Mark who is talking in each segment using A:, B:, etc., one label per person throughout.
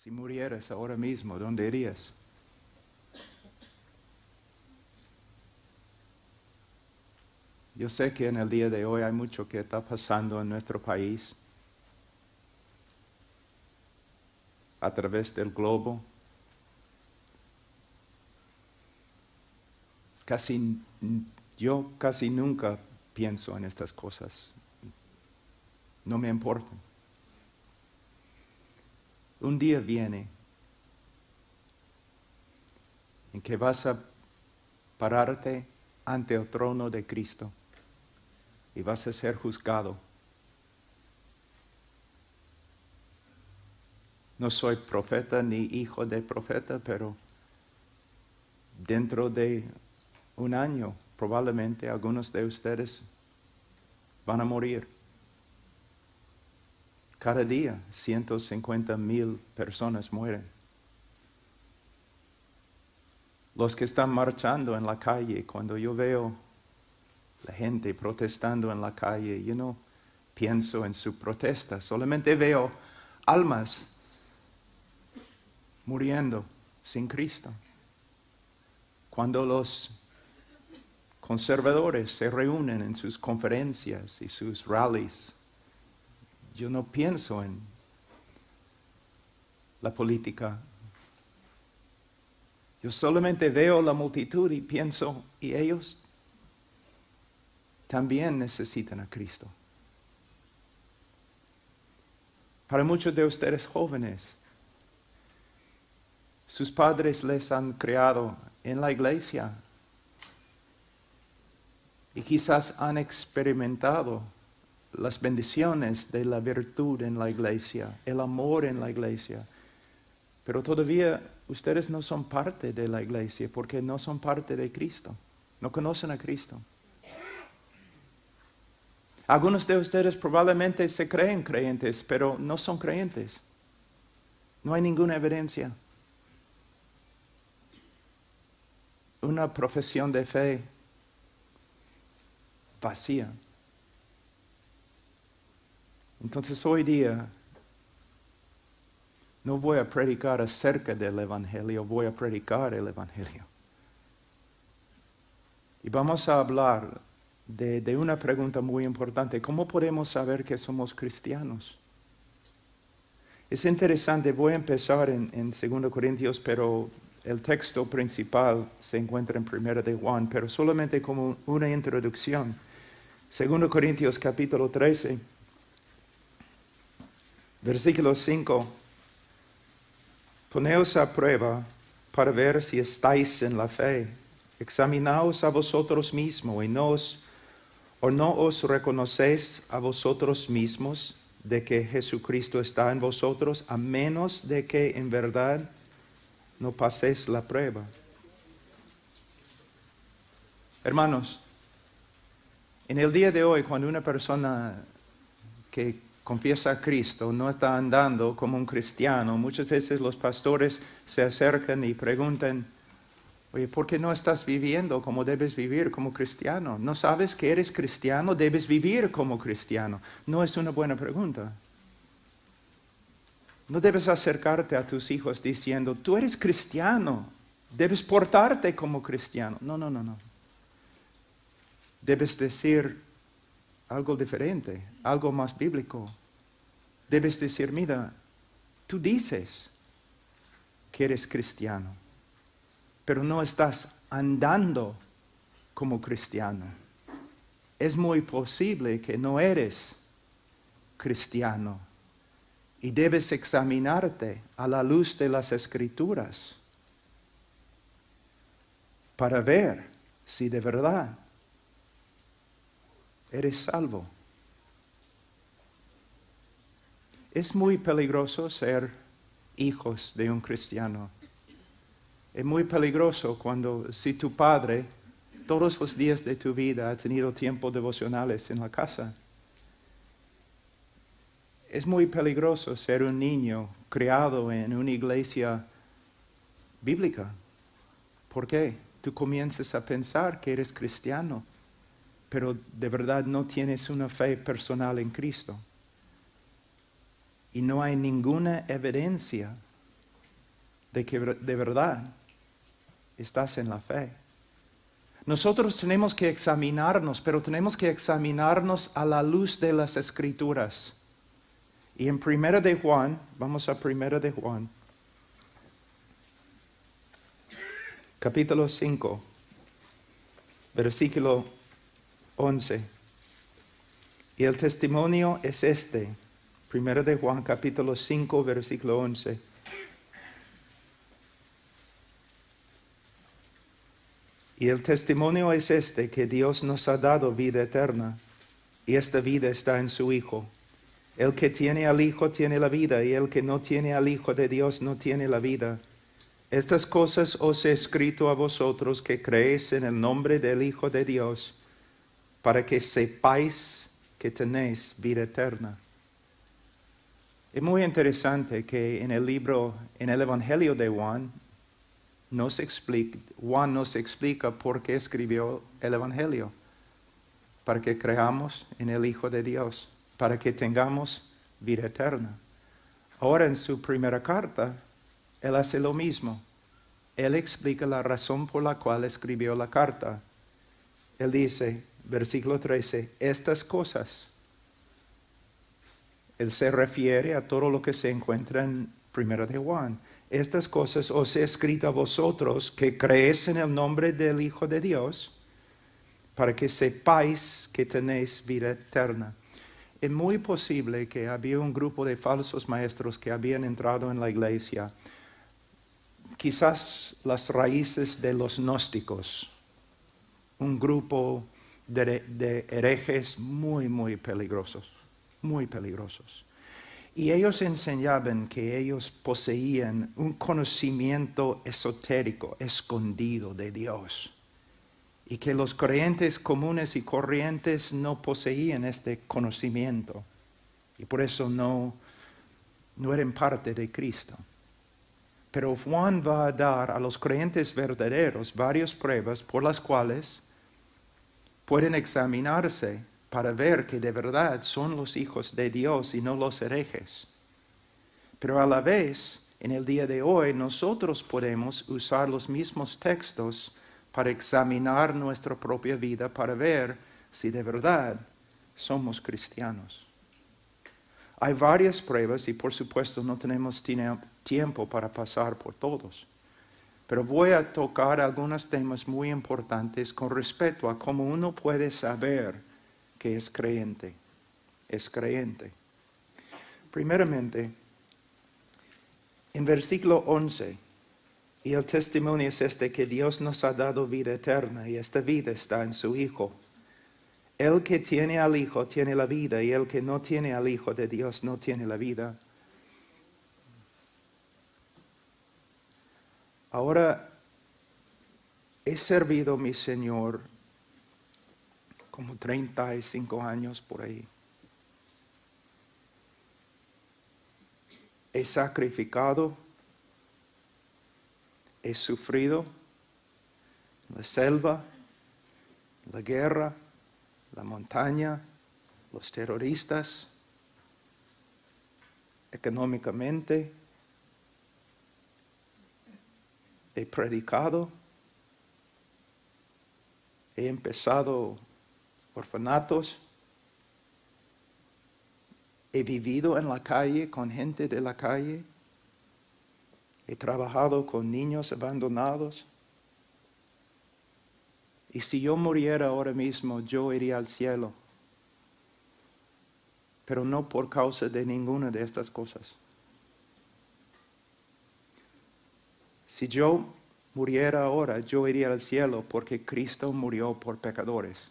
A: Si murieras ahora mismo, ¿dónde irías? Yo sé que en el día de hoy hay mucho que está pasando en nuestro país, a través del globo. Yo casi nunca pienso en estas cosas. No me importa. Un día viene en que vas a pararte ante el trono de Cristo y vas a ser juzgado. No soy profeta ni hijo de profeta, pero dentro de un año probablemente algunos de ustedes van a morir. Cada día 150,000 personas mueren. Los que están marchando en la calle, cuando yo veo la gente protestando en la calle, yo no pienso en su protesta, solamente veo almas muriendo sin Cristo. Cuando los conservadores se reúnen en sus conferencias y sus rallies, yo no pienso en la política. Yo solamente veo la multitud y pienso, ¿y ellos también necesitan a Cristo? Para muchos de ustedes jóvenes, sus padres les han criado en la iglesia y quizás han experimentado las bendiciones de la virtud en la iglesia, el amor en la iglesia. Pero todavía ustedes no son parte de la iglesia porque no son parte de Cristo. No conocen a Cristo. Algunos de ustedes probablemente se creen creyentes, pero no son creyentes. No hay ninguna evidencia. Una profesión de fe vacía. Entonces hoy día no voy a predicar acerca del Evangelio, voy a predicar el Evangelio. Y vamos a hablar de una pregunta muy importante. ¿Cómo podemos saber que somos cristianos? Es interesante, voy a empezar en 2 Corintios, pero el texto principal se encuentra en 1 de Juan, pero solamente como una introducción. 2 Corintios capítulo 13, versículo 5. Poneos a prueba para ver si estáis en la fe. Examinaos a vosotros mismos y no os reconocéis a vosotros mismos de que Jesucristo está en vosotros, a menos de que en verdad no paséis la prueba. Hermanos, en el día de hoy, cuando una persona que confiesa a Cristo no está andando como un cristiano, muchas veces los pastores se acercan y preguntan, oye, ¿por qué no estás viviendo como debes vivir como cristiano? ¿No sabes que eres cristiano? Debes vivir como cristiano. No es una buena pregunta. No debes acercarte a tus hijos diciendo, tú eres cristiano, debes portarte como cristiano. No. Debes decir algo diferente, algo más bíblico. Debes decir, mira, tú dices que eres cristiano, pero no estás andando como cristiano. Es muy posible que no eres cristiano y debes examinarte a la luz de las Escrituras para ver si de verdad eres salvo. Es muy peligroso ser hijos de un cristiano. Es muy peligroso si tu padre todos los días de tu vida ha tenido tiempos devocionales en la casa. Es muy peligroso ser un niño criado en una iglesia bíblica. ¿Por qué? Tú comienzas a pensar que eres cristiano, pero de verdad no tienes una fe personal en Cristo. Y no hay ninguna evidencia de que de verdad estás en la fe. Nosotros tenemos que examinarnos, pero tenemos que examinarnos a la luz de las Escrituras. Y en 1 de Juan, vamos a 1 de Juan, capítulo 5, versículo 11. Y el testimonio es este, 1 de Juan, capítulo 5, versículo 11. Y el testimonio es este, que Dios nos ha dado vida eterna, y esta vida está en su Hijo. El que tiene al Hijo tiene la vida, y el que no tiene al Hijo de Dios no tiene la vida. Estas cosas os he escrito a vosotros que creéis en el nombre del Hijo de Dios, para que sepáis que tenéis vida eterna. Es muy interesante que en el Evangelio de Juan nos explica por qué escribió el Evangelio. Para que creamos en el Hijo de Dios, para que tengamos vida eterna. Ahora en su primera carta, él hace lo mismo. Él explica la razón por la cual escribió la carta. Él dice, versículo 13, estas cosas. Él se refiere a todo lo que se encuentra en 1 de Juan. Estas cosas os he escrito a vosotros que creéis en el nombre del Hijo de Dios, para que sepáis que tenéis vida eterna. Es muy posible que había un grupo de falsos maestros que habían entrado en la iglesia, quizás las raíces de los gnósticos, un grupo de herejes muy peligrosos, muy peligrosos. Y ellos enseñaban que ellos poseían un conocimiento esotérico, escondido de Dios. Y que los creyentes comunes y corrientes no poseían este conocimiento. Y por eso no eran parte de Cristo. Pero Juan va a dar a los creyentes verdaderos varias pruebas por las cuales pueden examinarse para ver que de verdad son los hijos de Dios y no los herejes. Pero a la vez, en el día de hoy, nosotros podemos usar los mismos textos para examinar nuestra propia vida, para ver si de verdad somos cristianos. Hay varias pruebas y por supuesto no tenemos tiempo para pasar por todos. Pero voy a tocar algunos temas muy importantes con respecto a cómo uno puede saber que es creyente. Es creyente. Primeramente, en versículo 11, y el testimonio es este, que Dios nos ha dado vida eterna, y esta vida está en su Hijo. El que tiene al Hijo tiene la vida, y el que no tiene al Hijo de Dios no tiene la vida. Ahora, he servido a mi Señor como 35 años por ahí. He sacrificado, he sufrido la selva, la guerra, la montaña, los terroristas, económicamente. He predicado, he empezado orfanatos, he vivido en la calle con gente de la calle, he trabajado con niños abandonados. Y si yo muriera ahora mismo, yo iría al cielo. Pero no por causa de ninguna de estas cosas. Si yo muriera ahora, yo iría al cielo porque Cristo murió por pecadores.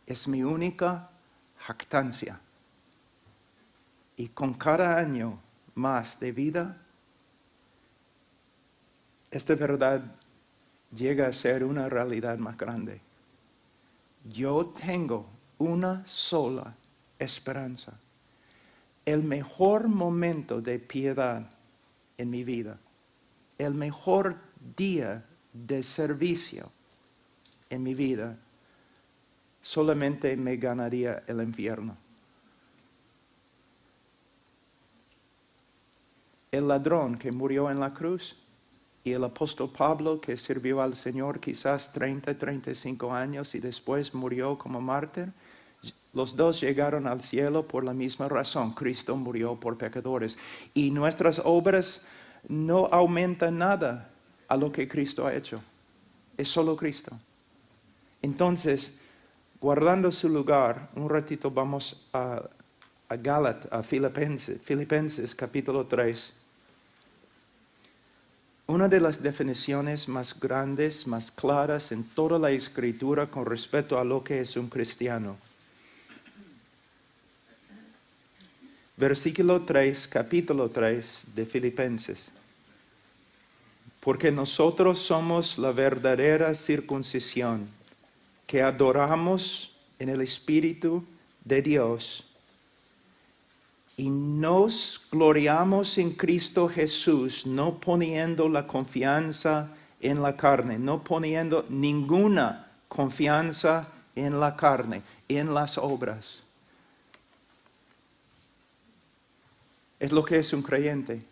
A: Es mi única jactancia. Y con cada año más de vida, esta verdad llega a ser una realidad más grande. Yo tengo una sola esperanza. El mejor momento de piedad en mi vida. El mejor día de servicio en mi vida. Solamente me ganaría el infierno. el ladrón que murió en la cruz y el apóstol Pablo que sirvió al Señor quizás 35 años y después murió como mártir. Los dos llegaron al cielo por la misma razón. Cristo murió por pecadores. Y nuestras obras no aumentan nada a lo que Cristo ha hecho. Es solo Cristo. Entonces, guardando su lugar, un ratito vamos a Filipenses capítulo 3. Una de las definiciones más grandes, más claras en toda la Escritura con respecto a lo que es un cristiano. Versículo 3, capítulo 3 de Filipenses. Porque nosotros somos la verdadera circuncisión, que adoramos en el Espíritu de Dios y nos gloriamos en Cristo Jesús, no poniendo la confianza en la carne, no poniendo ninguna confianza en la carne, en las obras. Es lo que es un creyente.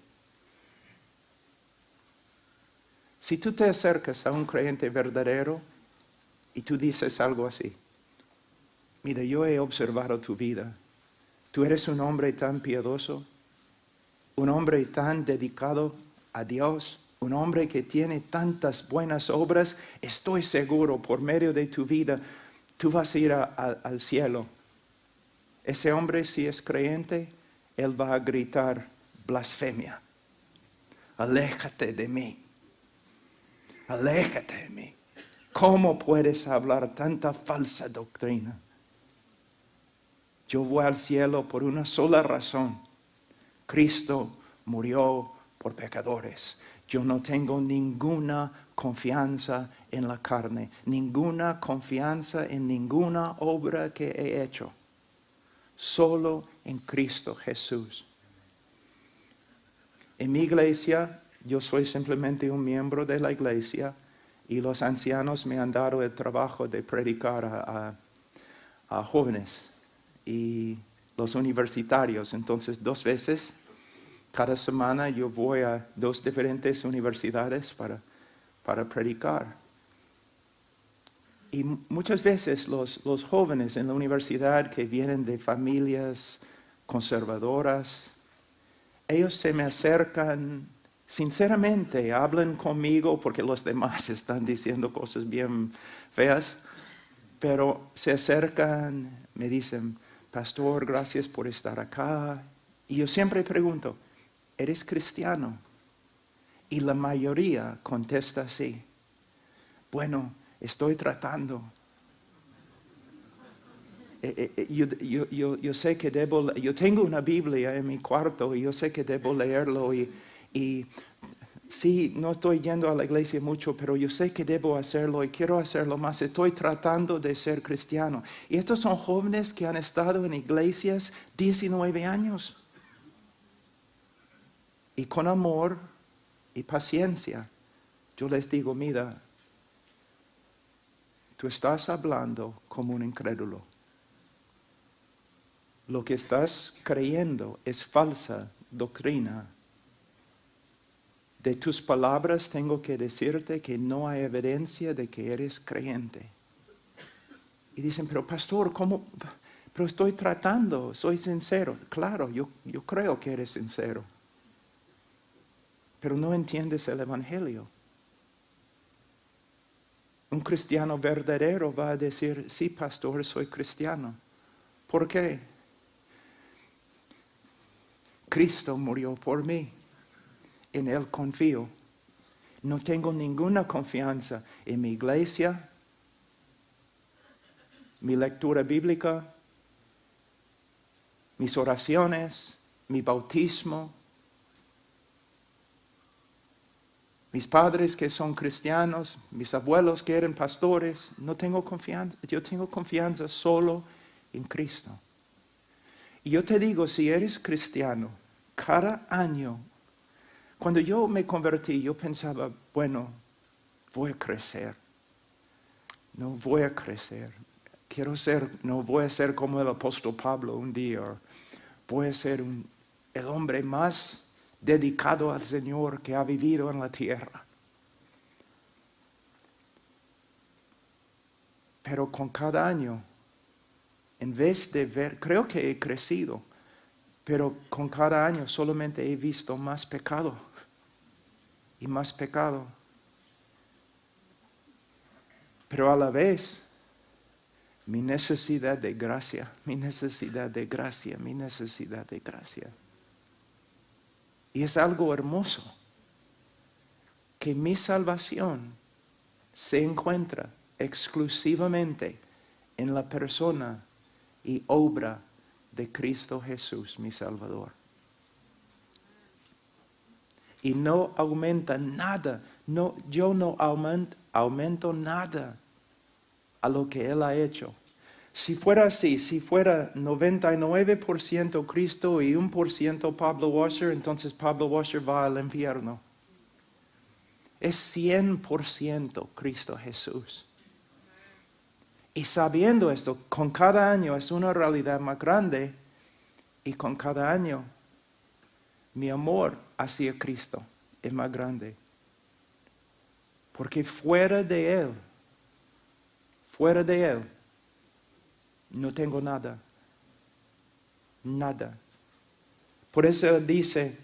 A: Si tú te acercas a un creyente verdadero y tú dices algo así: mira, yo he observado tu vida. Tú eres un hombre tan piadoso, un hombre tan dedicado a Dios, un hombre que tiene tantas buenas obras. Estoy seguro, por medio de tu vida, tú vas a ir al cielo. Ese hombre, si es creyente, él va a gritar blasfemia. Aléjate de mí. Aléjate de mí. ¿Cómo puedes hablar tanta falsa doctrina? Yo voy al cielo por una sola razón. Cristo murió por pecadores. Yo no tengo ninguna confianza en la carne, ninguna confianza en ninguna obra que he hecho. Solo en Cristo Jesús. En mi iglesia, yo soy simplemente un miembro de la iglesia y los ancianos me han dado el trabajo de predicar a jóvenes y los universitarios. Entonces, 2 veces cada semana yo voy a 2 diferentes universidades para predicar. Y muchas veces los jóvenes en la universidad que vienen de familias conservadoras, ellos se me acercan sinceramente, hablan conmigo porque los demás están diciendo cosas bien feas, pero se acercan, me dicen: pastor, gracias por estar acá. Y yo siempre pregunto: ¿eres cristiano? Y la mayoría contesta así: bueno, estoy tratando. Yo sé que yo tengo una Biblia en mi cuarto y yo sé que debo leerlo y sí, no estoy yendo a la iglesia mucho, pero yo sé que debo hacerlo y quiero hacerlo más. Estoy tratando de ser cristiano. Y estos son jóvenes que han estado en iglesias 19 años. Y con amor y paciencia, yo les digo: mira, tú estás hablando como un incrédulo. Lo que estás creyendo es falsa doctrina. De tus palabras tengo que decirte que no hay evidencia de que eres creyente. Y dicen: pero pastor, ¿cómo? Pero estoy tratando, soy sincero. Claro, yo creo que eres sincero. Pero no entiendes el evangelio. Un cristiano verdadero va a decir: sí, pastor, soy cristiano. ¿Por qué? Cristo murió por mí. En Él confío. No tengo ninguna confianza en mi iglesia, mi lectura bíblica, mis oraciones, mi bautismo, mis padres que son cristianos, mis abuelos que eran pastores. No tengo confianza. Yo tengo confianza solo en Cristo. Y yo te digo, si eres cristiano, cada año, cuando yo me convertí, yo pensaba: bueno, voy a crecer. No voy a crecer. No voy a ser como el apóstol Pablo un día. Voy a ser el hombre más dedicado al Señor que ha vivido en la tierra. Pero con cada año, en vez de ver, creo que he crecido, pero con cada año solamente he visto más pecado y más pecado. Pero a la vez, mi necesidad de gracia, mi necesidad de gracia, mi necesidad de gracia. Y es algo hermoso que mi salvación se encuentra exclusivamente en la persona y obra de Cristo Jesús, mi Salvador. Y no aumenta nada, yo no aumento nada a lo que Él ha hecho. Si fuera así, si fuera 99% Cristo y 1% Pablo Washer, entonces Pablo Washer va al infierno. Es 100% Cristo Jesús. Y sabiendo esto, con cada año es una realidad más grande y con cada año mi amor hacia Cristo es más grande. Porque fuera de Él, no tengo nada. Nada. Por eso dice,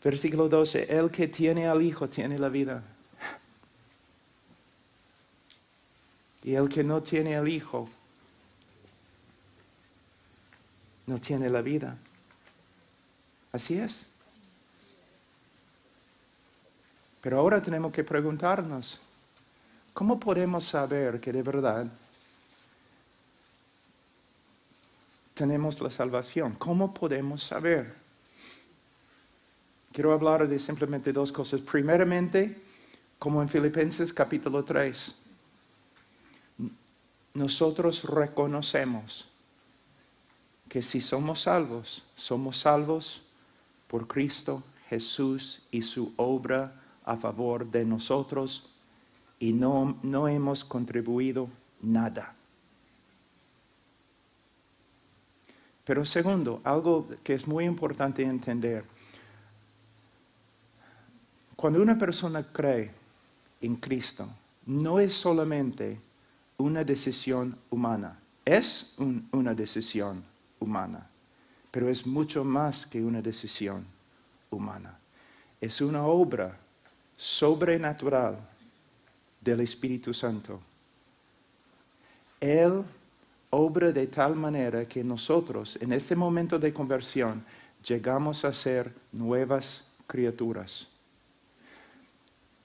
A: versículo 12, el que tiene al Hijo tiene la vida. Y el que no tiene al Hijo no tiene la vida. Así es. Pero ahora tenemos que preguntarnos, ¿cómo podemos saber que de verdad tenemos la salvación? ¿Cómo podemos saber? Quiero hablar de simplemente dos cosas. Primeramente, como en Filipenses capítulo 3, nosotros reconocemos que si somos salvos por Cristo Jesús y su obra a favor de nosotros y no hemos contribuido nada. Pero segundo, algo que es muy importante entender. Cuando una persona cree en Cristo, no es solamente una decisión humana. Es una decisión humana, pero es mucho más que una decisión humana. Es una obra sobrenatural del Espíritu Santo. Él obra de tal manera que nosotros, en este momento de conversión, llegamos a ser nuevas criaturas.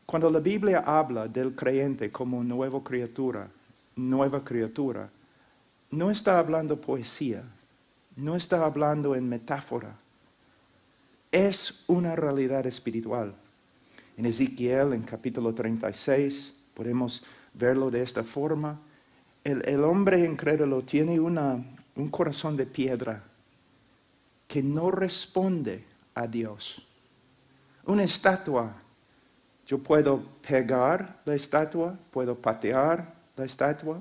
A: Cuando la Biblia habla del creyente como nueva criatura, no está hablando poesía, no está hablando en metáfora. Es una realidad espiritual. En Ezequiel, en capítulo 36, podemos verlo de esta forma. El hombre incrédulo tiene un corazón de piedra que no responde a Dios. Una estatua, yo puedo pegar la estatua, puedo patear la estatua,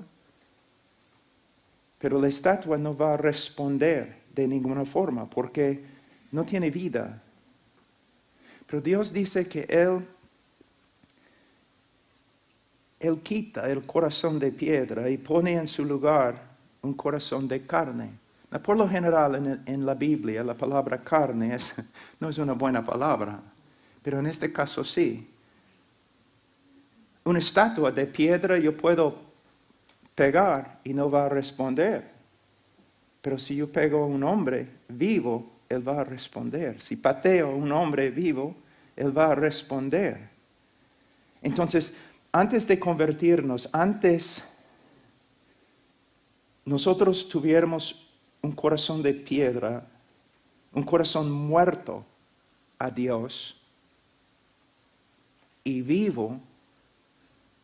A: pero la estatua no va a responder de ninguna forma porque no tiene vida. Pero Dios dice que Él quita el corazón de piedra y pone en su lugar un corazón de carne. Por lo general en la Biblia la palabra carne no es una buena palabra, pero en este caso sí. Una estatua de piedra yo puedo pegar y no va a responder. Pero si yo pego a un hombre vivo, él va a responder. Si pateo a un hombre vivo, él va a responder. Entonces, antes de convertirnos, antes nosotros tuviéramos un corazón de piedra, un corazón muerto a Dios y vivo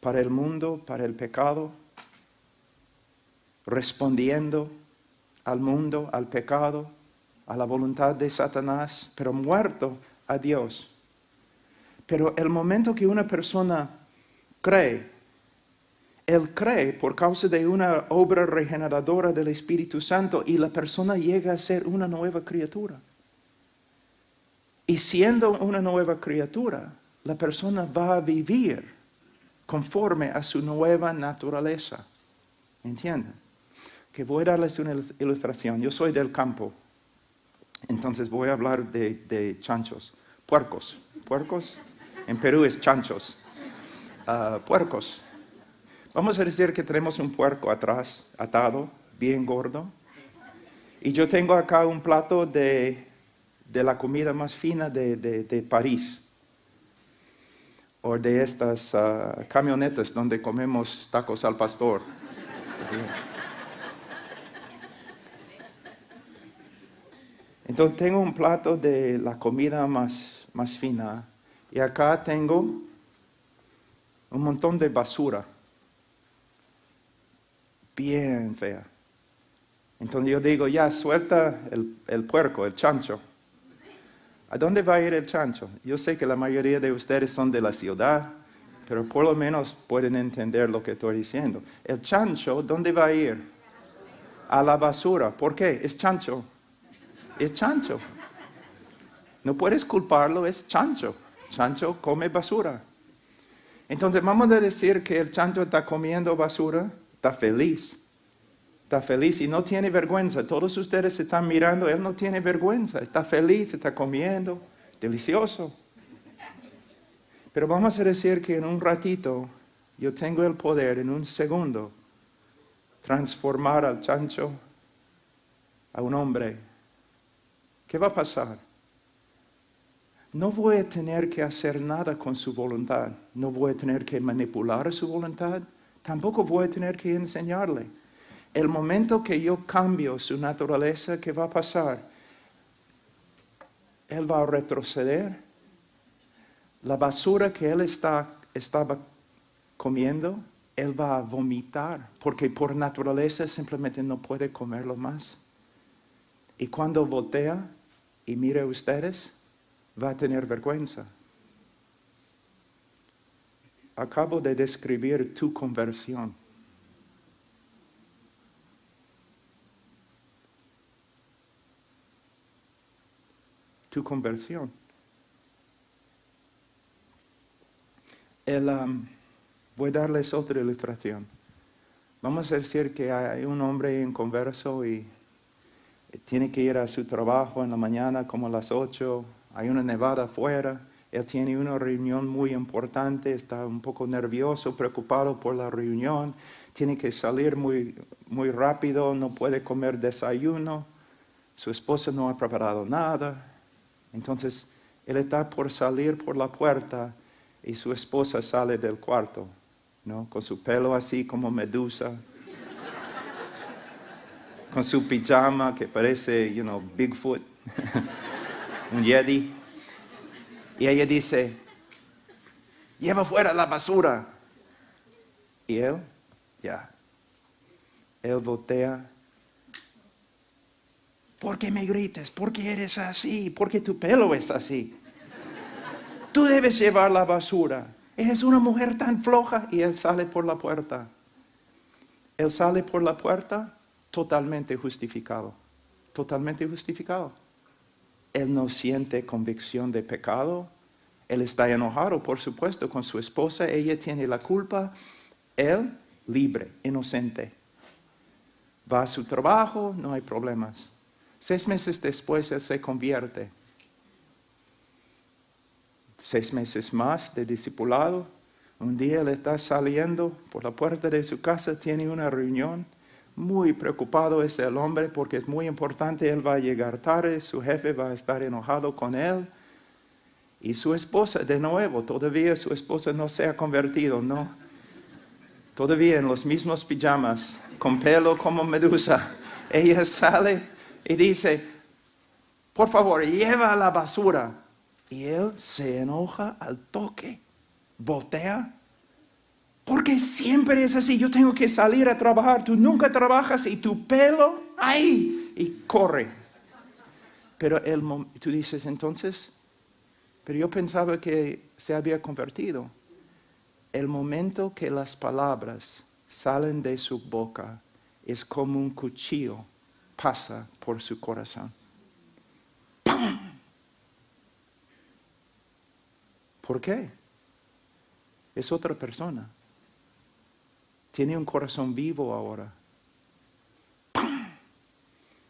A: para el mundo, para el pecado, respondiendo al mundo, al pecado, a la voluntad de Satanás, pero muerto a Dios. Pero el momento que una persona cree, él cree por causa de una obra regeneradora del Espíritu Santo y la persona llega a ser una nueva criatura. Y siendo una nueva criatura, la persona va a vivir conforme a su nueva naturaleza. ¿Entienden? Que voy a darles una ilustración. Yo soy del campo, entonces voy a hablar de chanchos. Puercos. ¿Puercos? En Perú es chanchos. Puercos. Vamos a decir que tenemos un puerco atrás, atado, bien gordo. Y yo tengo acá un plato de la comida más fina de París. O de estas camionetas donde comemos tacos al pastor. Entonces tengo un plato de la comida más fina. Y acá tengo un montón de basura. Bien fea. Entonces yo digo, ya, suelta el puerco, el chancho. ¿A dónde va a ir el chancho? Yo sé que la mayoría de ustedes son de la ciudad, pero por lo menos pueden entender lo que estoy diciendo. El chancho, ¿dónde va a ir? A la basura. ¿Por qué? Es chancho. Es chancho. No puedes culparlo, es chancho. Chancho come basura. Entonces vamos a decir que el chancho está comiendo basura, está feliz. Está feliz y no tiene vergüenza. Todos ustedes se están mirando, él no tiene vergüenza. Está feliz, está comiendo, delicioso. Pero vamos a decir que en un ratito yo tengo el poder, en un segundo, transformar al chancho a un hombre. ¿Qué va a pasar? No voy a tener que hacer nada con su voluntad. No voy a tener que manipular su voluntad. Tampoco voy a tener que enseñarle. El momento que yo cambio su naturaleza, ¿qué va a pasar? Él va a retroceder. La basura que él estaba comiendo, él va a vomitar, porque por naturaleza simplemente no puede comerlo más. Y cuando voltea y mire a ustedes, va a tener vergüenza. Acabo de describir tu conversión. Tu conversión. Voy a darles otra ilustración. Vamos a decir que hay un hombre inconverso y tiene que ir a su trabajo en la mañana como a las 8. Hay una nevada afuera. Él tiene una reunión muy importante. Está un poco nervioso, preocupado por la reunión. Tiene que salir muy rápido. No puede comer desayuno. Su esposa no ha preparado nada. Entonces, él está por salir por la puerta y su esposa sale del cuarto, ¿no? Con su pelo así como medusa, con su pijama que parece, Bigfoot, un Yeti. Y ella dice, lleva fuera la basura. Y él, él voltea. ¿Por qué me grites? ¿Por qué eres así? ¿Por qué tu pelo es así? Tú debes llevar la basura. Eres una mujer tan floja. Y él sale por la puerta. Él sale por la puerta totalmente justificado. Totalmente justificado. Él no siente convicción de pecado. Él está enojado, por supuesto, con su esposa. Ella tiene la culpa. Él, libre, inocente. Va a su trabajo, no hay problemas. 6 meses después, él se convierte. 6 meses más de discipulado. Un día él está saliendo por la puerta de su casa, tiene una reunión. Muy preocupado es el hombre porque es muy importante, él va a llegar tarde, su jefe va a estar enojado con él. Y su esposa, de nuevo, todavía su esposa no se ha convertido, ¿no? Todavía en los mismos pijamas, con pelo como medusa. Ella sale y dice, por favor, lleva la basura. Y él se enoja al toque, voltea. Porque siempre es así, yo tengo que salir a trabajar, tú nunca trabajas y tu pelo, ¡ay! Y corre. Pero tú dices entonces, pero yo pensaba que se había convertido. El momento que las palabras salen de su boca es como un cuchillo pasa por su corazón. ¡Pum! ¿Por qué? Es otra persona. Tiene un corazón vivo ahora.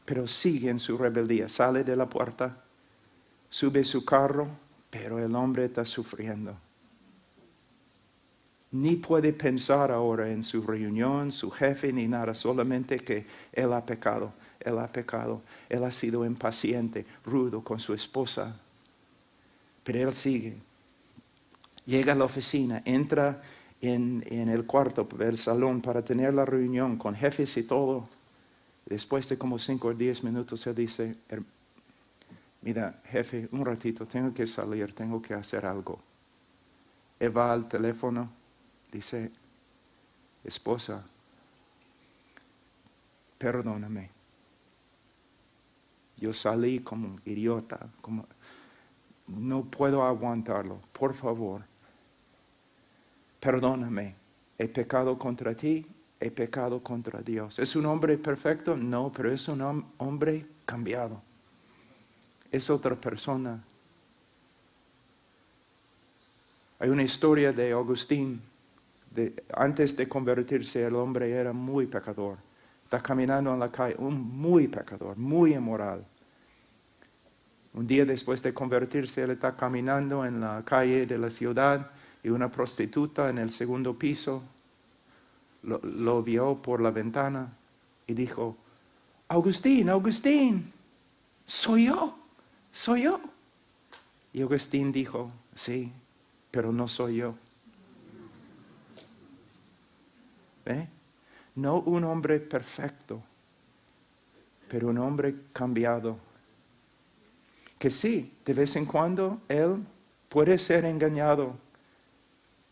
A: Pero sigue en su rebeldía. Sale de la puerta, sube su carro, pero el hombre está sufriendo. Ni puede pensar ahora en su reunión, su jefe, ni nada. Solamente que él ha pecado. Él ha pecado. Él ha sido impaciente, rudo con su esposa. Pero él sigue. Llega a la oficina, entra en el cuarto, el salón, para tener la reunión con jefes y todo. Después de como 5 o 10 minutos, él dice, mira, jefe, un ratito, tengo que salir, tengo que hacer algo. Él va al teléfono, dice, esposa, perdóname. Yo salí como un idiota, no puedo aguantarlo, por favor. Perdóname, he pecado contra ti, he pecado contra Dios. ¿Es un hombre perfecto? No, pero es un hombre cambiado. Es otra persona. Hay una historia de Agustín. Antes de convertirse, el hombre era muy pecador. Está caminando en la calle, muy pecador, muy inmoral. Un día después de convertirse, él está caminando en la calle de la ciudad y una prostituta en el segundo piso lo vio por la ventana y dijo, Agustín, Agustín, soy yo. Y Agustín dijo, sí, pero no soy yo. ¿Ve? No un hombre perfecto, pero un hombre cambiado. Que sí, de vez en cuando él puede ser engañado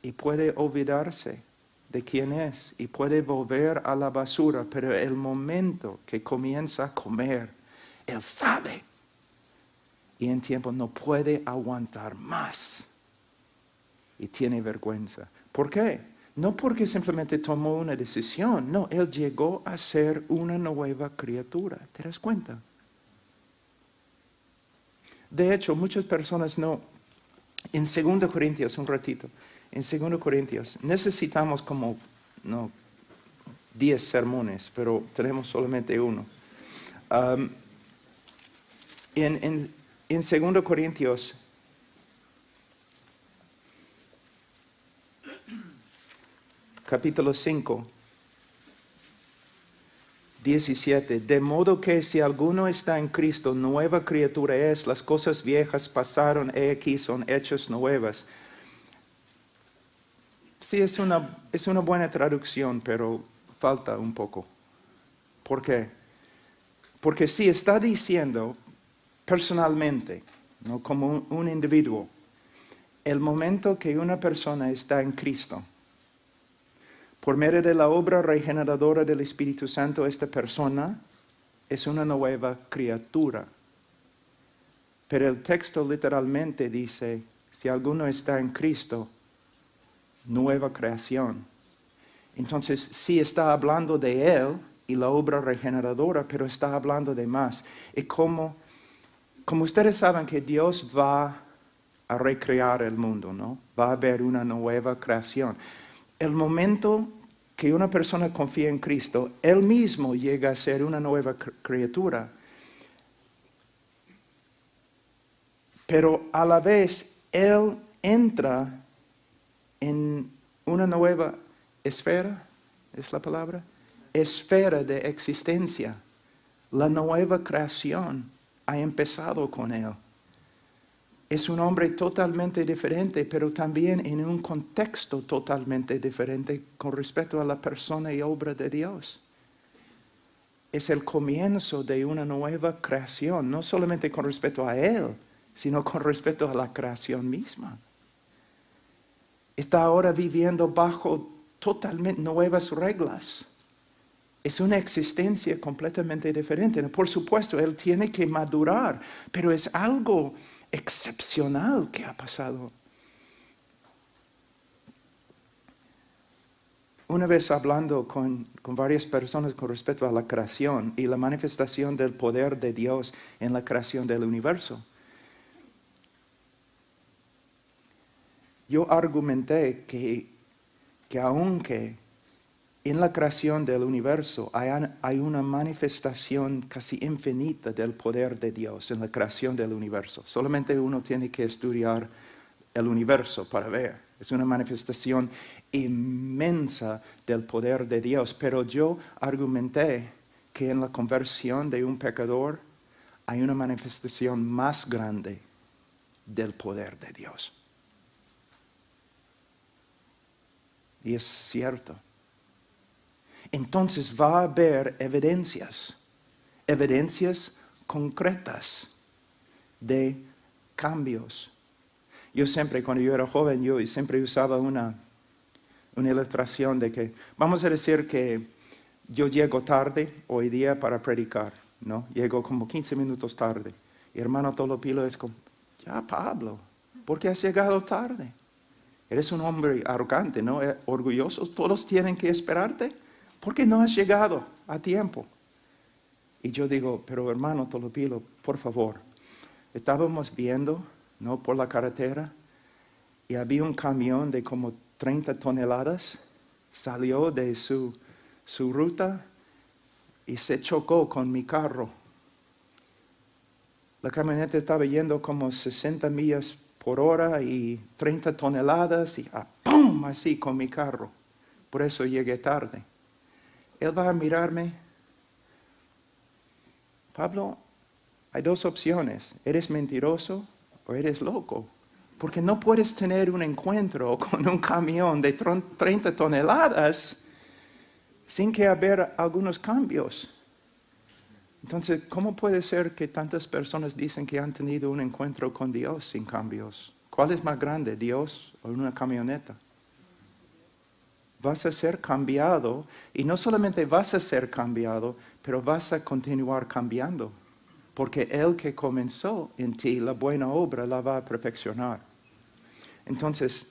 A: y puede olvidarse de quién es y puede volver a la basura, pero el momento que comienza a comer, él sabe y en tiempo no puede aguantar más y tiene vergüenza. ¿Por qué? No porque simplemente tomó una decisión, no, él llegó a ser una nueva criatura. ¿Te das cuenta? De hecho, muchas personas no. En 2 Corintios, un ratito, en 2 Corintios, necesitamos como 10 sermones, pero tenemos solamente uno. En 2 Corintios, capítulo 5, 17, de modo que si alguno está en Cristo, nueva criatura es, las cosas viejas pasaron, he aquí son hechas nuevas. Sí, es una buena traducción, pero falta un poco. ¿Por qué? Porque si está diciendo personalmente, ¿no? Como un individuo, el momento que una persona está en Cristo, por medio de la obra regeneradora del Espíritu Santo, esta persona es una nueva criatura. Pero el texto literalmente dice, si alguno está en Cristo, nueva creación. Entonces, sí está hablando de Él y la obra regeneradora, pero está hablando de más. Y como ustedes saben que Dios va a recrear el mundo, ¿no? Va a haber una nueva creación. El momento que una persona confía en Cristo, Él mismo llega a ser una nueva criatura. Pero a la vez, Él entra en una nueva esfera, ¿es la palabra? Esfera de existencia. La nueva creación ha empezado con Él. Es un hombre totalmente diferente, pero también en un contexto totalmente diferente con respecto a la persona y obra de Dios. Es el comienzo de una nueva creación, no solamente con respecto a Él, sino con respecto a la creación misma. Está ahora viviendo bajo totalmente nuevas reglas. Es una existencia completamente diferente. Por supuesto, Él tiene que madurar, pero es algo excepcional que ha pasado. Una vez hablando con varias personas con respecto a la creación y la manifestación del poder de Dios en la creación del universo, yo argumenté que aunque en la creación del universo hay una manifestación casi infinita del poder de Dios en la creación del universo. Solamente uno tiene que estudiar el universo para ver. Es una manifestación inmensa del poder de Dios. Pero yo argumenté que en la conversión de un pecador hay una manifestación más grande del poder de Dios. Y es cierto. Entonces va a haber evidencias concretas de cambios. Yo siempre, cuando yo era joven, yo siempre usaba una ilustración de que, vamos a decir que yo llego tarde hoy día para predicar, ¿no? Llego como 15 minutos tarde. Y hermano Tolopilo es como, ya Pablo, ¿por qué has llegado tarde? Eres un hombre arrogante, ¿no? Orgulloso, todos tienen que esperarte. ¿Por qué no has llegado a tiempo? Y yo digo, pero hermano Tolopilo, por favor, estábamos viendo, ¿no? Por la carretera y había un camión de como 30 toneladas, salió de su ruta y se chocó con mi carro. La camioneta estaba yendo como 60 millas por hora y 30 toneladas y ¡pum! Así con mi carro. Por eso llegué tarde. Él va a mirarme. Pablo, hay dos opciones. ¿Eres mentiroso o eres loco? Porque no puedes tener un encuentro con un camión de 30 toneladas sin que haber algunos cambios. Entonces, ¿cómo puede ser que tantas personas dicen que han tenido un encuentro con Dios sin cambios? ¿Cuál es más grande, Dios o una camioneta? Vas a ser cambiado, y no solamente vas a ser cambiado, pero vas a continuar cambiando. Porque el que comenzó en ti la buena obra la va a perfeccionar. Entonces,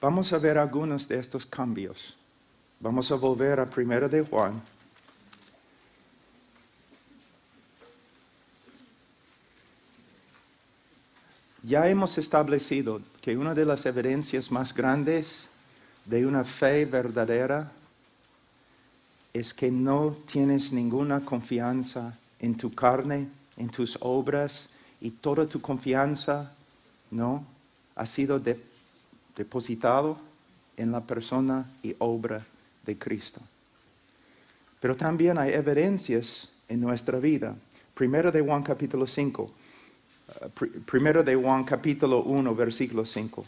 A: vamos a ver algunos de estos cambios. Vamos a volver a 1 de Juan. Ya hemos establecido que una de las evidencias más grandes de una fe verdadera es que no tienes ninguna confianza en tu carne, en tus obras, y toda tu confianza, ¿no?, ha sido depositado en la persona y obra de Cristo. Pero también hay evidencias en nuestra vida. Primero de Juan capítulo 5. Primero de Juan capítulo 1, versículo 5.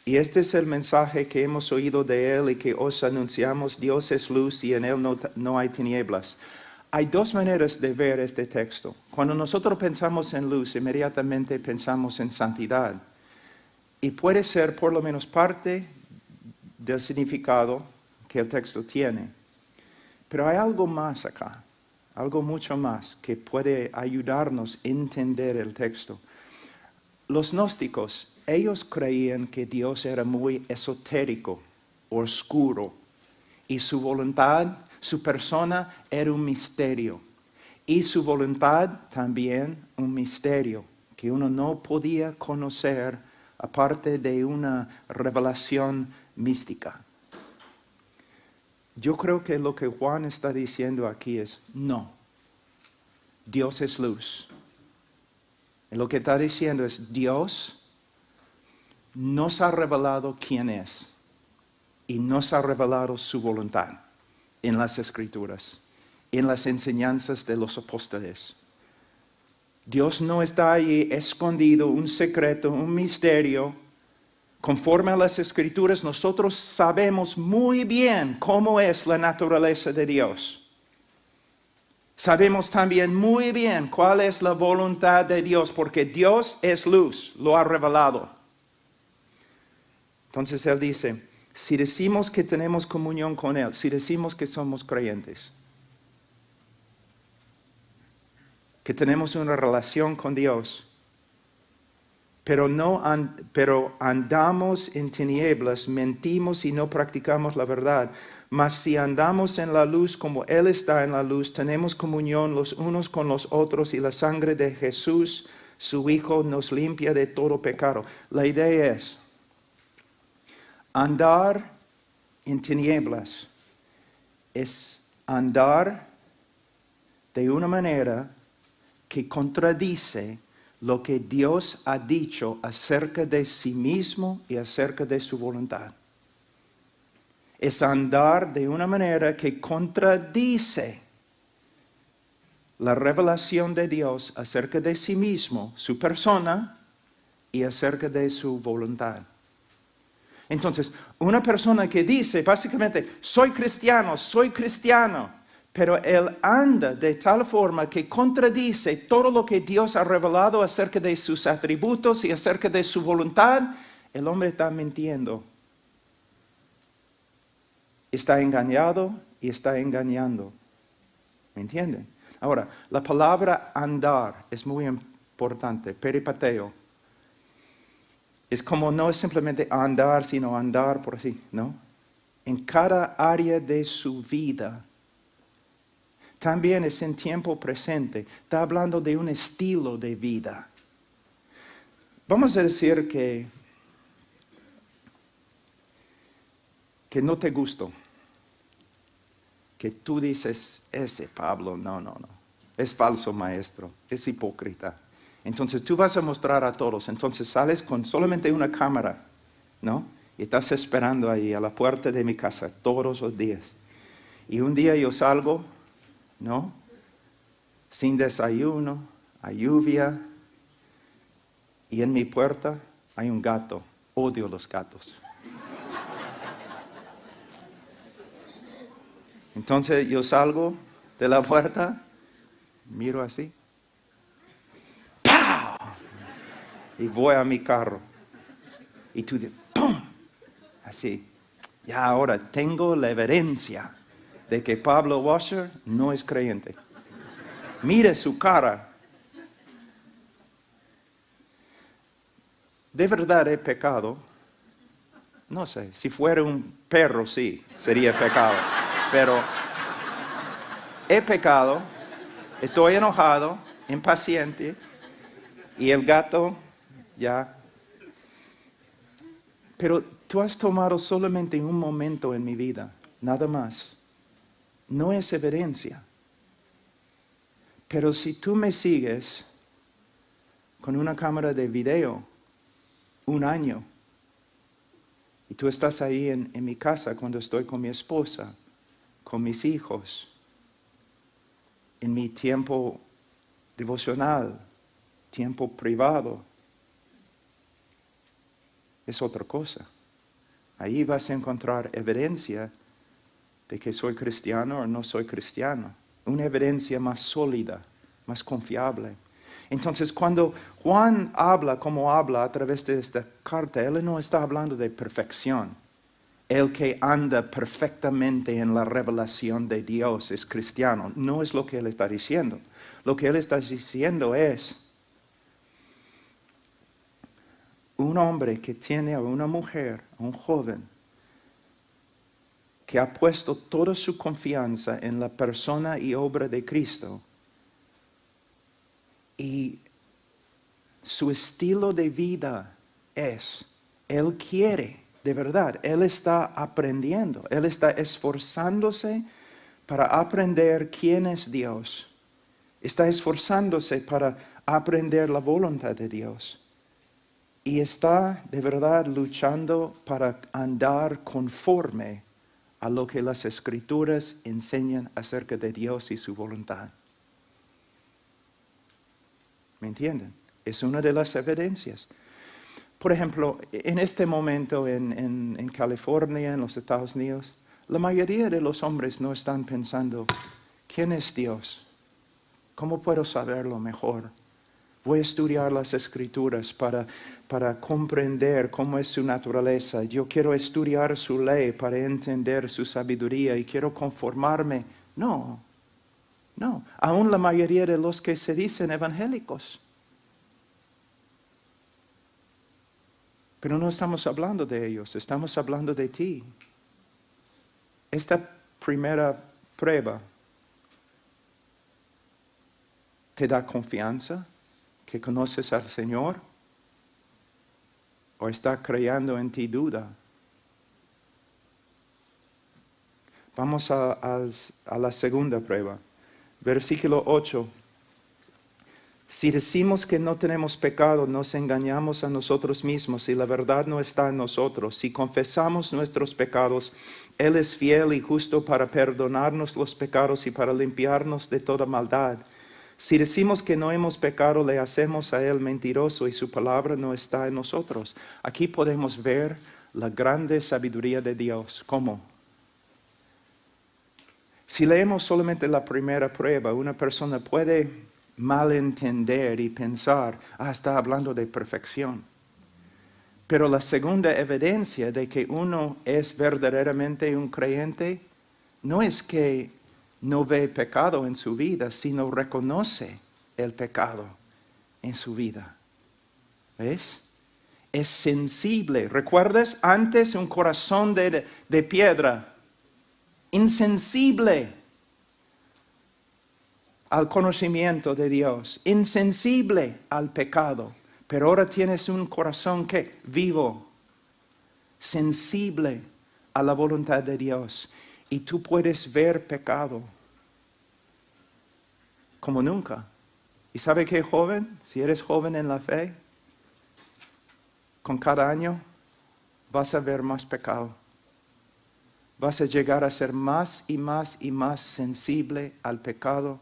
A: Y este es el mensaje que hemos oído de Él y que os anunciamos: Dios es luz y en Él no hay tinieblas. Hay dos maneras de ver este texto. Cuando nosotros pensamos en luz, inmediatamente pensamos en santidad. Y puede ser por lo menos parte del significado que el texto tiene. Pero hay algo más acá, algo mucho más que puede ayudarnos a entender el texto. Los gnósticos, ellos creían que Dios era muy esotérico, oscuro, y su voluntad, su persona era un misterio, y su voluntad también un misterio, que uno no podía conocer aparte de una revelación mística. Yo creo que lo que Juan está diciendo aquí es, no, Dios es luz. Y lo que está diciendo es, Dios nos ha revelado quién es y nos ha revelado su voluntad en las Escrituras, en las enseñanzas de los apóstoles. Dios no está ahí escondido, un secreto, un misterio. Conforme a las Escrituras, nosotros sabemos muy bien cómo es la naturaleza de Dios. Sabemos también muy bien cuál es la voluntad de Dios, porque Dios es luz, lo ha revelado. Entonces Él dice, si decimos que tenemos comunión con Él, si decimos que somos creyentes, que tenemos una relación con Dios, pero andamos en tinieblas, mentimos y no practicamos la verdad. Mas si andamos en la luz como Él está en la luz, tenemos comunión los unos con los otros, y la sangre de Jesús, Su Hijo nos limpia de todo pecado. La idea es andar en tinieblas. Es andar de una manera que contradice lo que Dios ha dicho acerca de sí mismo y acerca de su voluntad. Es andar de una manera que contradice la revelación de Dios acerca de sí mismo, su persona y acerca de su voluntad. Entonces, una persona que dice básicamente, soy cristiano, pero él anda de tal forma que contradice todo lo que Dios ha revelado acerca de sus atributos y acerca de su voluntad, el hombre está mintiendo. Está engañado y está engañando. ¿Me entienden? Ahora, la palabra andar es muy importante, peripateo. Es como no es simplemente andar, sino andar por así, ¿no? En cada área de su vida. También es en tiempo presente. Está hablando de un estilo de vida. Vamos a decir que no te gustó. Que tú dices, ese Pablo, no. Es falso maestro, es hipócrita. Entonces tú vas a mostrar a todos. Entonces sales con solamente una cámara, ¿no? Y estás esperando ahí a la puerta de mi casa todos los días. Y un día yo salgo, ¿no? Sin desayuno, hay lluvia. Y en mi puerta hay un gato. Odio los gatos. Entonces yo salgo de la puerta, miro así. ¡Pau! Y voy a mi carro. Y tú dices, ¡pum! Así. Ya ahora tengo la evidencia de que Pablo Washer no es creyente. Mire su cara. ¿De verdad he pecado? No sé, si fuera un perro sí, sería pecado. Pero he pecado, estoy enojado, impaciente, y el gato ya. Pero tú has tomado solamente un momento en mi vida, nada más. No es evidencia. Pero si tú me sigues con una cámara de video, un año, y tú estás ahí en mi casa cuando estoy con mi esposa, con mis hijos, en mi tiempo devocional, tiempo privado, es otra cosa. Ahí vas a encontrar evidencia de que soy cristiano o no soy cristiano. Una evidencia más sólida, más confiable. Entonces, cuando Juan habla como habla a través de esta carta, él no está hablando de perfección. El que anda perfectamente en la revelación de Dios es cristiano. No es lo que él está diciendo. Lo que él está diciendo es un hombre que tiene a una mujer, a un joven, que ha puesto toda su confianza en la persona y obra de Cristo. Y su estilo de vida es, él quiere, de verdad, él está aprendiendo, él está esforzándose para aprender quién es Dios. Está esforzándose para aprender la voluntad de Dios. Y está de verdad luchando para andar conforme a lo que las Escrituras enseñan acerca de Dios y su voluntad. ¿Me entienden? Es una de las evidencias. Por ejemplo, en este momento en California, en los Estados Unidos, la mayoría de los hombres no están pensando, ¿quién es Dios? ¿Cómo puedo saberlo mejor? Voy a estudiar las Escrituras para comprender cómo es su naturaleza. Yo quiero estudiar su ley para entender su sabiduría y quiero conformarme. No. Aún la mayoría de los que se dicen evangélicos. Pero no estamos hablando de ellos, estamos hablando de ti. Esta primera prueba te da confianza, que conoces al Señor? ¿O está creando en ti duda? Vamos a la segunda prueba. Versículo 8. Si decimos que no tenemos pecado, nos engañamos a nosotros mismos y la verdad no está en nosotros. Si confesamos nuestros pecados, Él es fiel y justo para perdonarnos los pecados y para limpiarnos de toda maldad. Si decimos que no hemos pecado, le hacemos a Él mentiroso y su palabra no está en nosotros. Aquí podemos ver la grande sabiduría de Dios. ¿Cómo? Si leemos solamente la primera prueba, una persona puede malentender y pensar, está hablando de perfección. Pero la segunda evidencia de que uno es verdaderamente un creyente no es que no ve pecado en su vida, sino reconoce el pecado en su vida. ¿Ves? Es sensible. ¿Recuerdas? Antes un corazón de piedra, insensible al conocimiento de Dios, insensible al pecado. Pero ahora tienes un corazón que vivo, sensible a la voluntad de Dios. Y tú puedes ver pecado como nunca. ¿Y sabe qué, joven? Si eres joven en la fe, con cada año vas a ver más pecado. Vas a llegar a ser más y más y más sensible al pecado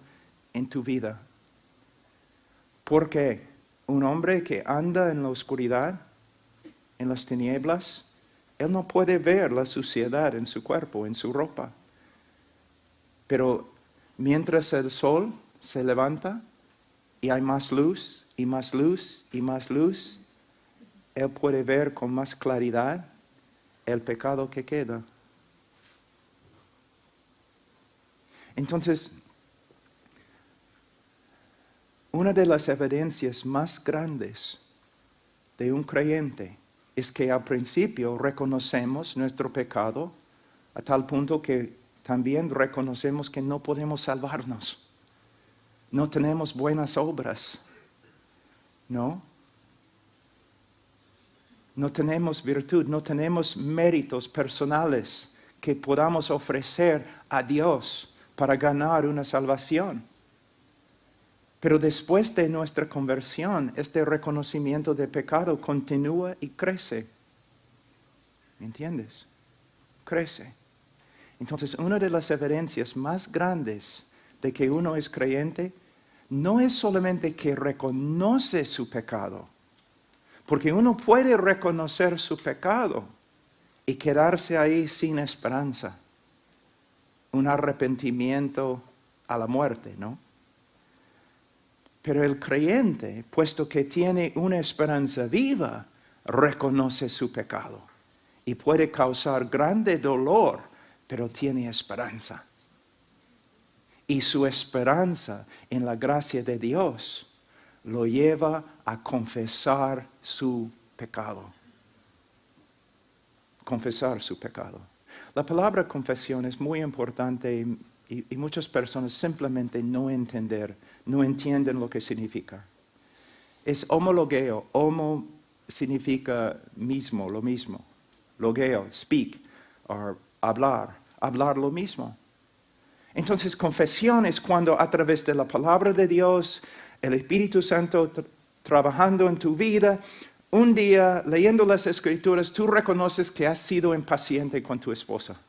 A: en tu vida. Porque un hombre que anda en la oscuridad, en las tinieblas, él no puede ver la suciedad en su cuerpo, en su ropa. Pero mientras el sol se levanta y hay más luz y más luz y más luz, él puede ver con más claridad el pecado que queda. Entonces, una de las evidencias más grandes de un creyente es que al principio reconocemos nuestro pecado a tal punto que también reconocemos que no podemos salvarnos. No tenemos buenas obras, ¿no? No tenemos virtud, no tenemos méritos personales que podamos ofrecer a Dios para ganar una salvación. Pero después de nuestra conversión, este reconocimiento de pecado continúa y crece. ¿Me entiendes? Crece. Entonces, una de las evidencias más grandes de que uno es creyente no es solamente que reconoce su pecado, porque uno puede reconocer su pecado y quedarse ahí sin esperanza. Un arrepentimiento a la muerte, ¿no? Pero el creyente, puesto que tiene una esperanza viva, reconoce su pecado y puede causar grande dolor, pero tiene esperanza. Y su esperanza en la gracia de Dios lo lleva a confesar su pecado. Confesar su pecado. La palabra confesión es muy importante y muchas personas simplemente no entienden lo que significa. Es homologeo. Homo significa mismo, lo mismo. Logeo, speak, or hablar lo mismo. Entonces, confesión es cuando a través de la palabra de Dios, el Espíritu Santo trabajando en tu vida, un día leyendo las Escrituras, tú reconoces que has sido impaciente con tu esposa.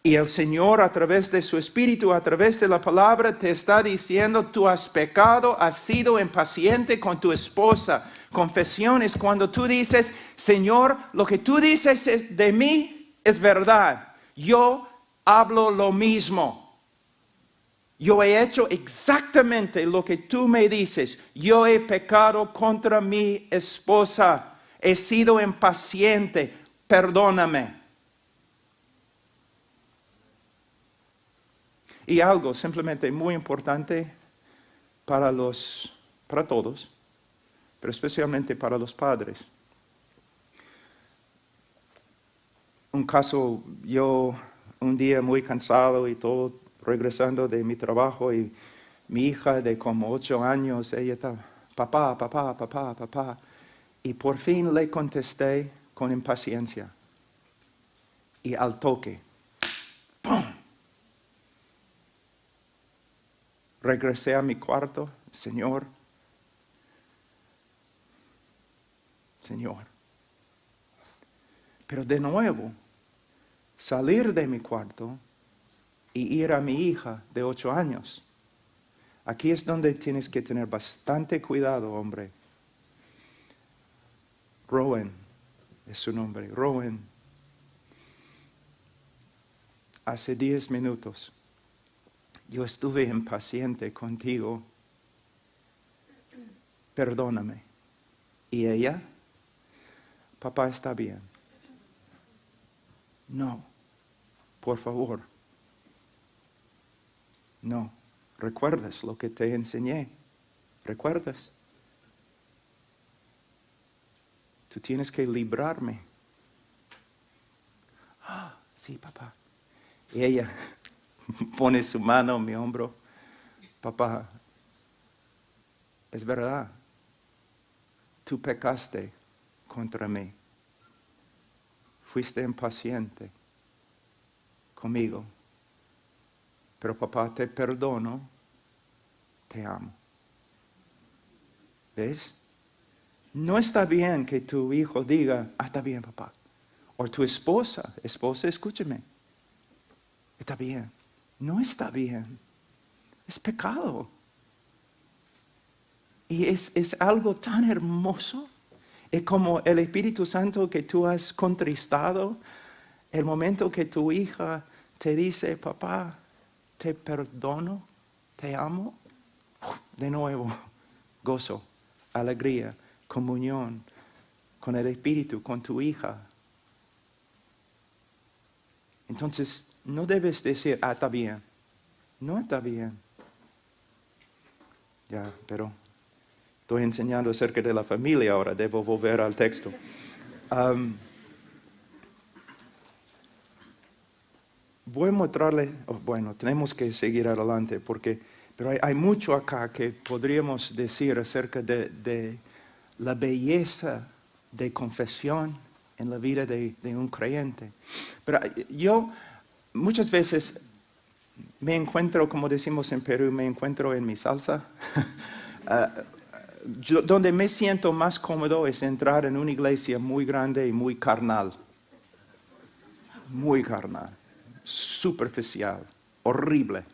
A: Y el Señor, a través de su Espíritu, a través de la palabra, te está diciendo, tú has pecado, has sido impaciente con tu esposa. Confesión es cuando tú dices, Señor, lo que tú dices de mí es verdad. Yo hablo lo mismo. Yo he hecho exactamente lo que tú me dices. Yo he pecado contra mi esposa. He sido impaciente. Perdóname. Y algo simplemente muy importante para todos, pero especialmente para los padres. Un caso, yo un día muy cansado y todo, regresando de mi trabajo y Mi hija de como 8 años, ella estaba, papá, papá, papá, papá. Y por fin le contesté con impaciencia. Y al toque, ¡pum! Regresé a mi cuarto, Señor, Señor. Pero de nuevo, salir de mi cuarto y ir a mi hija de 8 años. Aquí es donde tienes que tener bastante cuidado, hombre. Rowan es su nombre, Rowan. Hace 10 minutos yo estuve impaciente contigo. Perdóname. ¿Y ella? Papá está bien. No, por favor. No, ¿recuerdas lo que te enseñé? ¿Recuerdas? Tú tienes que librarme. Ah, sí, papá. Y ella pone su mano en mi hombro. Papá, es verdad. Tú pecaste contra mí. Fuiste impaciente conmigo. Pero papá, te perdono. Te amo. ¿Ves? No está bien que tu hijo diga, está bien, papá. O tu esposa, escúchame. Está bien. No está bien. Es pecado. Y es algo tan hermoso. Es como el Espíritu Santo que tú has contristado. El momento que tu hija te dice, papá, te perdono, te amo. De nuevo, gozo, alegría, comunión con el Espíritu, con tu hija. Entonces, no debes decir, está bien. No está bien. Ya, pero estoy enseñando acerca de la familia ahora, debo volver al texto. Voy a mostrarle, bueno, tenemos que seguir adelante, pero hay mucho acá que podríamos decir acerca de la belleza de confesión en la vida de un creyente. Pero yo muchas veces me encuentro, como decimos en Perú, me encuentro en mi salsa. Donde me siento más cómodo es entrar en una iglesia muy grande y muy carnal. Muy carnal. Superficial. Horrible.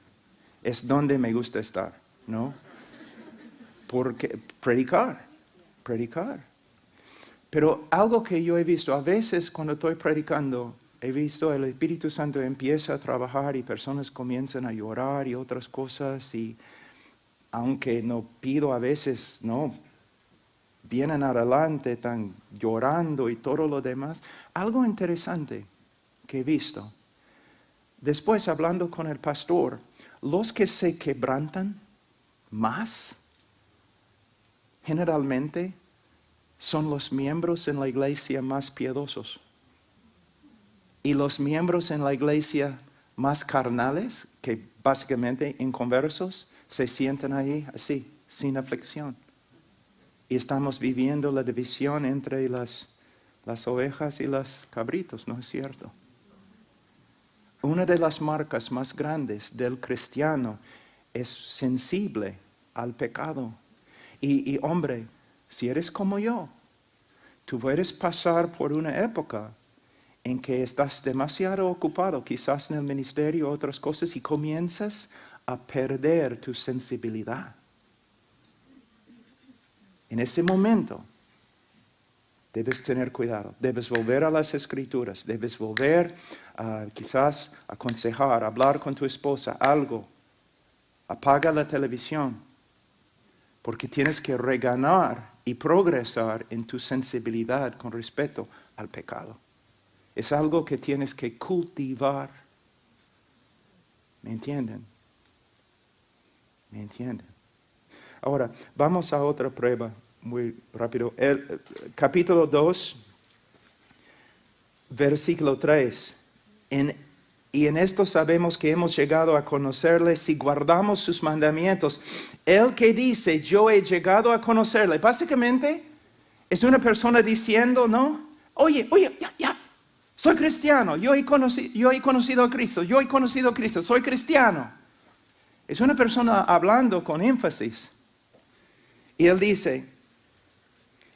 A: Es donde me gusta estar, ¿no? Porque predicar. Pero algo que yo he visto, a veces cuando estoy predicando, he visto el Espíritu Santo empieza a trabajar y personas comienzan a llorar y otras cosas, y aunque no pido a veces, no, vienen adelante, están llorando y todo lo demás. Algo interesante que he visto. Después, hablando con el pastor, los que se quebrantan más, generalmente, son los miembros en la iglesia más piadosos. Y los miembros en la iglesia más carnales, que básicamente inconversos, se sientan ahí así, sin aflicción. Y estamos viviendo la división entre las ovejas y los cabritos, ¿no es cierto? Una de las marcas más grandes del cristiano es sensible al pecado. Y hombre, si eres como yo, tú puedes pasar por una época en que estás demasiado ocupado, quizás en el ministerio o otras cosas, y comienzas a perder tu sensibilidad. En ese momento, debes tener cuidado, debes volver a las Escrituras, debes volver a quizás aconsejar, hablar con tu esposa, algo. Apaga la televisión, porque tienes que reganar y progresar en tu sensibilidad con respecto al pecado. Es algo que tienes que cultivar. ¿Me entienden? ¿Me entienden? Ahora, vamos a otra prueba muy rápido. El capítulo 2, versículo 3. En Y en esto sabemos que hemos llegado a conocerle si guardamos sus mandamientos. El que dice, yo he llegado a conocerle, básicamente es una persona diciendo, ¿no? Oye, ya, soy cristiano, yo he conocido a Cristo, soy cristiano. Es una persona hablando con énfasis. Y él dice,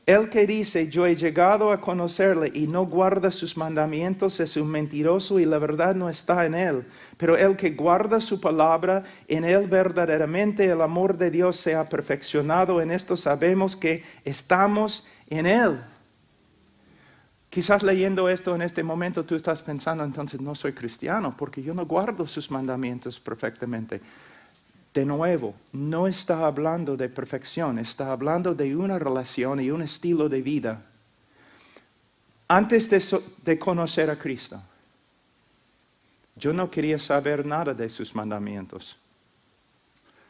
A: el que dice, yo he llegado a conocerle y no guarda sus mandamientos es un mentiroso y la verdad no está en él. Pero el que guarda su palabra, en él verdaderamente el amor de Dios se ha perfeccionado. En esto sabemos que estamos en él. Quizás leyendo esto en este momento tú estás pensando, entonces no soy cristiano porque yo no guardo sus mandamientos perfectamente. De nuevo, no está hablando de perfección, está hablando de una relación y un estilo de vida. Antes de conocer a Cristo, yo no quería saber nada de sus mandamientos.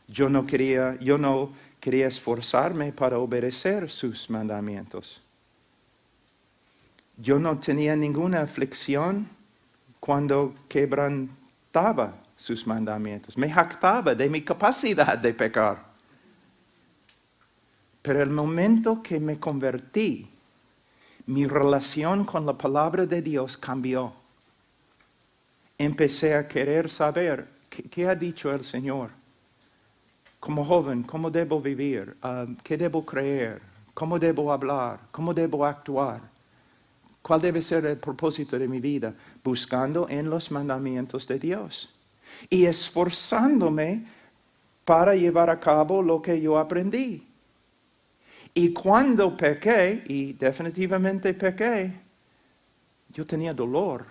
A: Yo no quería esforzarme para obedecer sus mandamientos. Yo no tenía ninguna aflicción cuando quebrantaba sus mandamientos. Me jactaba de mi capacidad de pecar. Pero el momento que me convertí, mi relación con la palabra de Dios cambió. Empecé a querer saber qué ha dicho el Señor. Como joven, ¿cómo debo vivir? ¿Qué debo creer? ¿Cómo debo hablar? ¿Cómo debo actuar? ¿Cuál debe ser el propósito de mi vida? Buscando en los mandamientos de Dios. Y esforzándome para llevar a cabo lo que yo aprendí. Y cuando pequé, y definitivamente pequé, yo tenía dolor,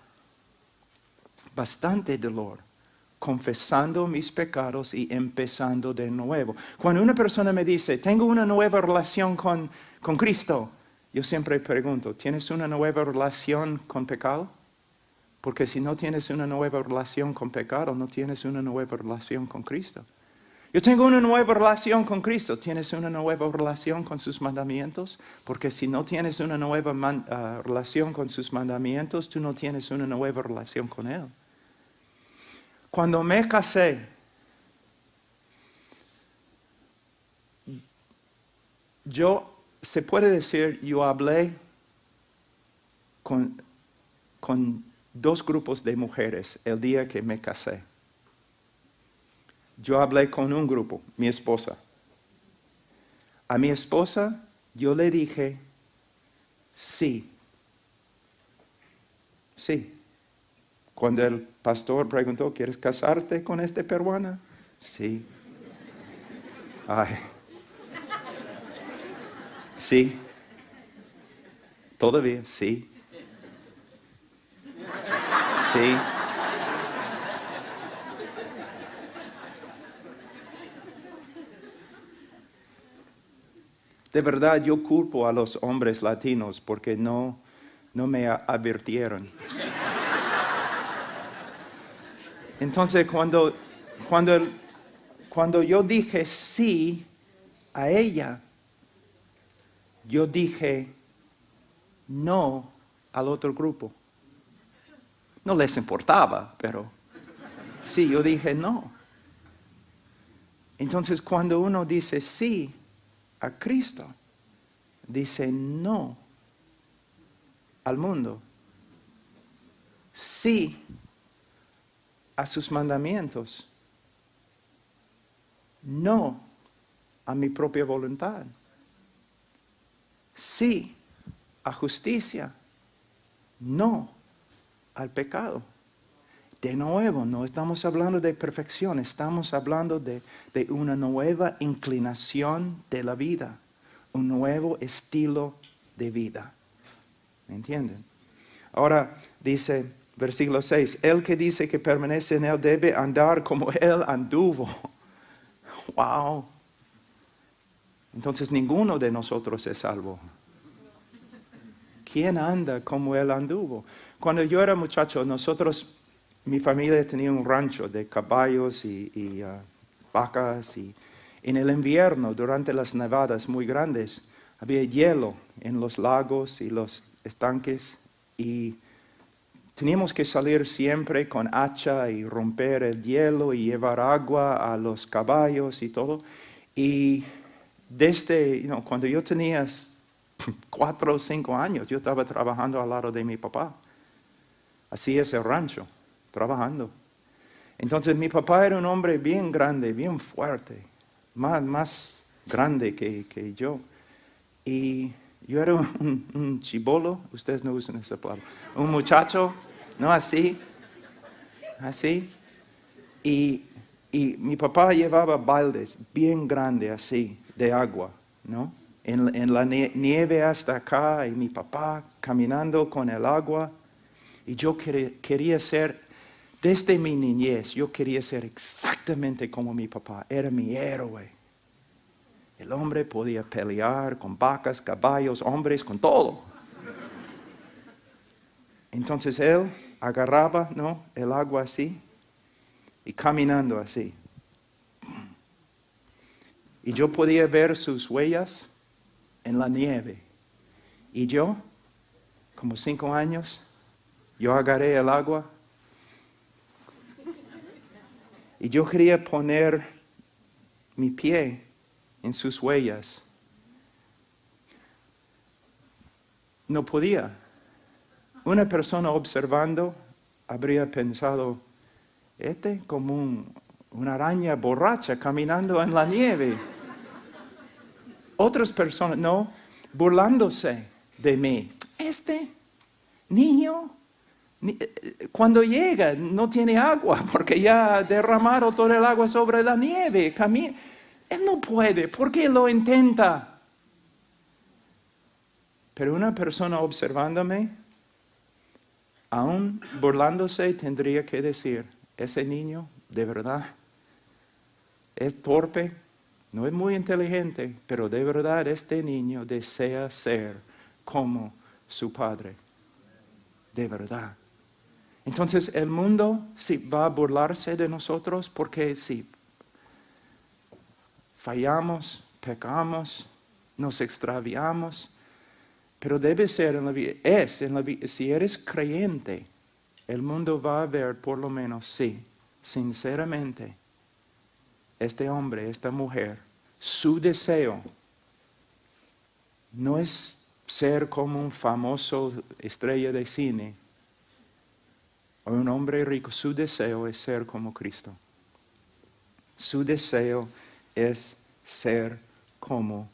A: bastante dolor, confesando mis pecados y empezando de nuevo. Cuando una persona me dice, tengo una nueva relación con Cristo, yo siempre pregunto, ¿tienes una nueva relación con pecado? Porque si no tienes una nueva relación con pecado, no tienes una nueva relación con Cristo. Yo tengo una nueva relación con Cristo. ¿Tienes una nueva relación con sus mandamientos? Porque si no tienes una nueva relación con sus mandamientos, tú no tienes una nueva relación con Él. Cuando me casé, se puede decir, yo hablé con dos grupos de mujeres el día que me casé. Yo hablé con un grupo, mi esposa. A mi esposa yo le dije, sí. Sí. Cuando el pastor preguntó, ¿quieres casarte con esta peruana? Sí. Ay. Sí. Todavía, sí. Sí. De verdad, yo culpo a los hombres latinos porque no me advirtieron. Entonces, cuando yo dije sí a ella, yo dije no al otro grupo. No les importaba, pero sí, yo dije no. Entonces, cuando uno dice sí a Cristo, dice no al mundo. Sí a sus mandamientos. No a mi propia voluntad. Sí a justicia. No al pecado. De nuevo, no estamos hablando de perfección, estamos hablando de una nueva inclinación de la vida, un nuevo estilo de vida. ¿Me entienden? Ahora dice, versículo 6, el que dice que permanece en él debe andar como él anduvo. ¡Wow! Entonces ninguno de nosotros es salvo. ¿Quién anda como él anduvo? Cuando yo era muchacho, mi familia tenía un rancho de caballos y vacas. Y en el invierno, durante las nevadas muy grandes, había hielo en los lagos y los estanques. Y teníamos que salir siempre con hacha y romper el hielo y llevar agua a los caballos y todo. Y desde, cuando yo tenía 4 o 5 años, yo estaba trabajando al lado de mi papá. Así es el rancho, trabajando. Entonces mi papá era un hombre bien grande, bien fuerte, más grande que yo. Y yo era un chibolo, ustedes no usan esa palabra, un muchacho, no así. Y mi papá llevaba baldes bien grandes así, de agua, ¿no? En la nieve hasta acá, y mi papá caminando con el agua. Y yo quería ser, desde mi niñez, yo quería ser exactamente como mi papá. Era mi héroe. El hombre podía pelear con vacas, caballos, hombres, con todo. Entonces él agarraba, ¿no?, el agua así y caminando así. Y yo podía ver sus huellas en la nieve. Y yo, como 5 años, yo agarré el agua y yo quería poner mi pie en sus huellas. No podía. Una persona observando habría pensado, como una araña borracha caminando en la nieve. Otras personas, no, burlándose de mí. Este niño, cuando llega, no tiene agua porque ya derramaron todo el agua sobre la nieve. Él no puede, ¿por qué lo intenta? Pero una persona observándome, aún burlándose, tendría que decir, ese niño, de verdad, es torpe, no es muy inteligente, pero de verdad este niño desea ser como su padre. De verdad. Entonces el mundo sí va a burlarse de nosotros porque sí, fallamos, pecamos, nos extraviamos, pero debe ser en la vida, si eres creyente, el mundo va a ver por lo menos, sí, sinceramente, este hombre, esta mujer, su deseo no es ser como un famoso estrella de cine o un hombre rico. Su deseo es ser como Cristo. Su deseo es ser como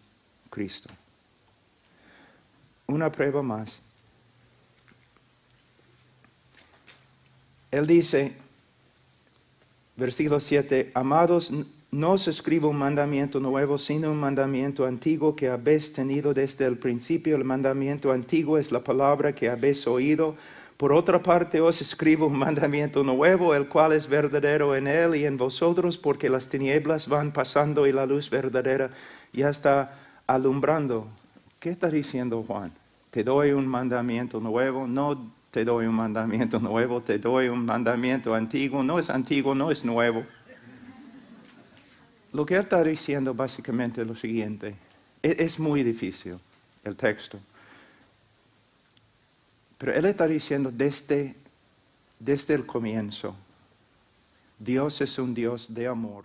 A: Cristo. Una prueba más. Él dice, versículo 7, amados, no os escribo un mandamiento nuevo, sino un mandamiento antiguo que habéis tenido desde el principio. El mandamiento antiguo es la palabra que habéis oído. Por otra parte, os escribo un mandamiento nuevo, el cual es verdadero en él y en vosotros, porque las tinieblas van pasando y la luz verdadera ya está alumbrando. ¿Qué está diciendo Juan? Te doy un mandamiento nuevo, no te doy un mandamiento nuevo, te doy un mandamiento antiguo, no es antiguo, no es nuevo. Lo que él está diciendo básicamente es lo siguiente, es muy difícil el texto, pero él está diciendo desde el comienzo, Dios es un Dios de amor.